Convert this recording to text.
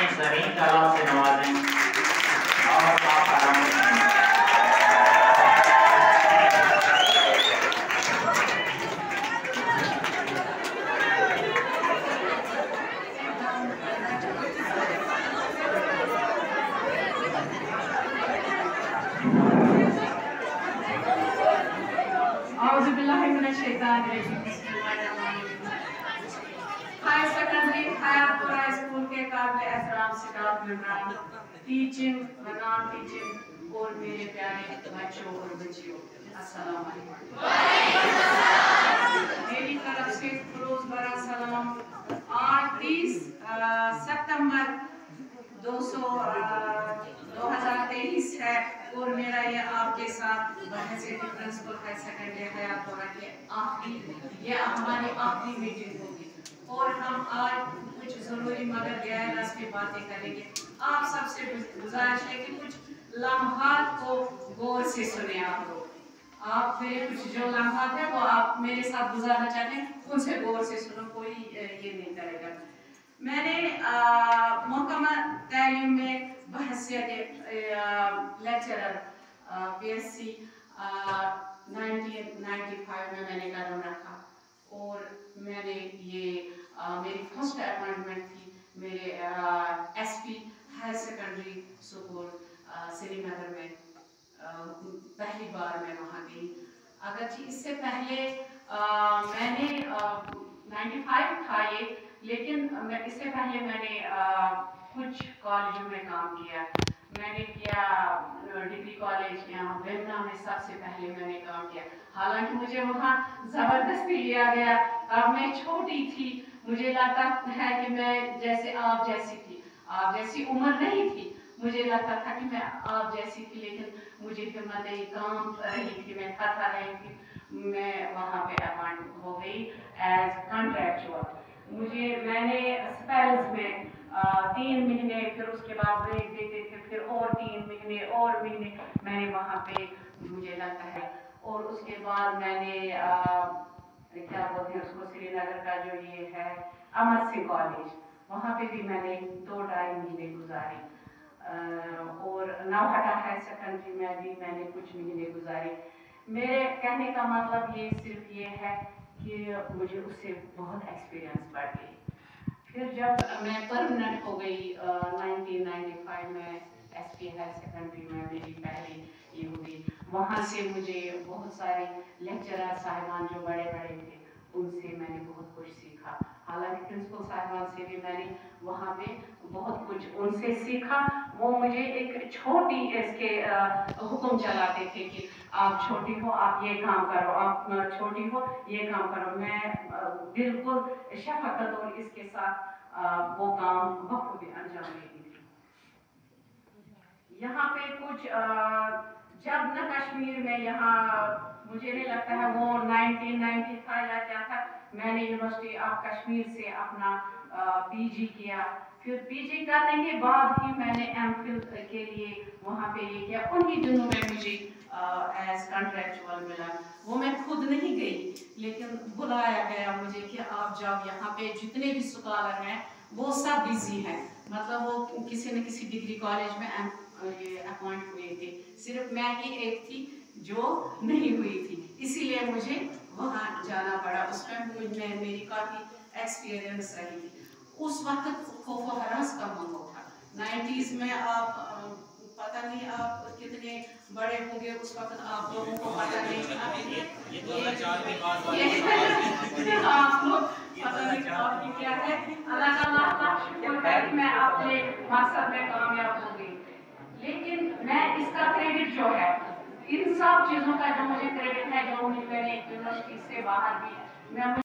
اپنے زرعی کلام سے نوازیں اور ہائی سیکنڈری حیاتپورہ اسکول کے قابل احترام اسٹاف ممبران، ٹیچنگ و نان ٹیچنگ اور میرے پیارے بچوں اور بچیوں، السلام علیکم۔ میری طرف سے خلوص بھرا سلام۔ آج 30 ستمبر 2023 ہے اور میرا یہ آپ کے ساتھ بحیثیت پرنسپل ہائی سیکنڈری حیاتپورہ کے یہ ہماری آخری میٹنگ ہوگی اور ہم آج کچھ ضروری مگر غیر رسمی باتیں کریں گے۔ آپ سب سے گزارش ہے کہ کچھ لمحات کو غور سے سنیں آپ لوگ۔ آپ میرے کچھ جو لمحات ہیں وہ آپ میرے ساتھ گزارنا چاہتے ہیں، ان سے غور سے سنو، کوئی یہ نہیں کرے گا۔ میں نے محکمہ تعلیم میں بحیثیت لیکچرر PSc 1995 میں نے قدم رکھا اور میں نے یہ میری فرسٹ اپوائنٹمنٹ تھی میرے SP ہائی سیکنڈری اسکول سری نگر میں۔ پہلی بار میں وہاں گئی، اگرچہ اس سے پہلے میں نے 95 تھا یہ، لیکن اس سے پہلے میں نے کچھ کالجوں میں کام کیا۔ میں نے کیا ڈگری کالج یہاں بیمنا میں، سب سے پہلے میں نے کام کیا، حالانکہ مجھے وہاں زبردستی لیا گیا۔ میں چھوٹی تھی، مجھے لگتا ہے کہ میں جیسے آپ جیسی تھی، آپ جیسی عمر نہیں تھی، مجھے لگتا تھا کہ میں آپ جیسی تھی، لیکن مجھے ہمت کام رہی تھی، میں تھک رہی تھی۔ میں وہاں پہ اپوائنٹ ہو گئی ایز کنٹریکچوئل۔ میں نے اسپیلز میں 3 مہینے، پھر اس کے بعد بریک دیتے تھے، پھر اور 3 مہینے اور مہینے میں نے وہاں پہ مجھے لگتا ہے، اور اس کے بعد میں نے کیا بولتے ہیں اس کو، سری نگر کا جو یہ ہے امر سنگھ کالج، وہاں پہ بھی میں نے 2-2.5 مہینے گزارے، اور نوہٹا ہائی سیکنڈری میں بھی میں نے کچھ مہینے گزارے۔ میرے کہنے کا مطلب یہ صرف یہ ہے کہ مجھے اس سے بہت ایکسپیرینس بڑھ گئی۔ پھر جب میں پرمننٹ ہو گئی 1995 میں SP ہائی سیکنڈری میں میری پہلی یہ ہوئی، وہاں سے مجھے بہت سارے لیکچرر صاحبان جو بڑے بڑے تھے ان سے میں نے بہت کچھ سیکھا، حالانکہ پرنسپل صاحبان سے بھی میں نے وہاں پہ بہت کچھ ان سے سیکھا۔ وہ مجھے ایک چھوٹی اس کے حکم چلاتے تھے کہ آپ چھوٹی ہو آپ یہ کام کرو، آپ چھوٹی ہو یہ کام کرو۔ میں بالکل شفقت اور اس کے ساتھ وہ کام بخوبی انجام دیتی تھی۔ یہاں پہ کچھ جب نہ کشمیر میں، یہاں مجھے نہیں لگتا ہے وہ 1995 یا کیا تھا، میں نے یونیورسٹی آف کشمیر سے اپنا PG کیا۔ پھر PG کرنے کے بعد ہی میں نے MPhil کے لیے وہاں پہ یہ کیا۔ انہی دنوں میں مجھے ایز کنٹریکچوئل ملا، وہ میں خود نہیں گئی لیکن بلایا گیا مجھے کہ آپ جاؤ، یہاں پہ جتنے بھی اسکالر ہیں وہ سب بزی ہیں، مطلب وہ کسی نہ کسی ڈگری کالج میں اپوائنٹ ہوئے تھے، صرف میں ہی ایک تھی جو نہیں ہوئی تھی، اسی لیے مجھے وہاں جانا پڑا۔ اس میں میری کافی ایکسپیرینس رہی تھی۔ اس وقت خوف و ہراس کا ماحول تھا۔ 90s میں آپ پتہ نہیں آپ کتنے بڑے ہوں گے، اس وقت آپ لوگوں کو پتہ نہیں تھا، آپ لوگ پتہ نہیں آپ کی کیا ہے۔ اللہ تعالیٰ کا شکر ہے کہ میں اپنے مقصد میں کامیاب ہو گئی، لیکن میں اس کا کریڈٹ جو ہے، ان سب چیزوں کا جو مجھے کریڈٹ ہے، جو میں نے یونیورسٹی سے باہر بھی میں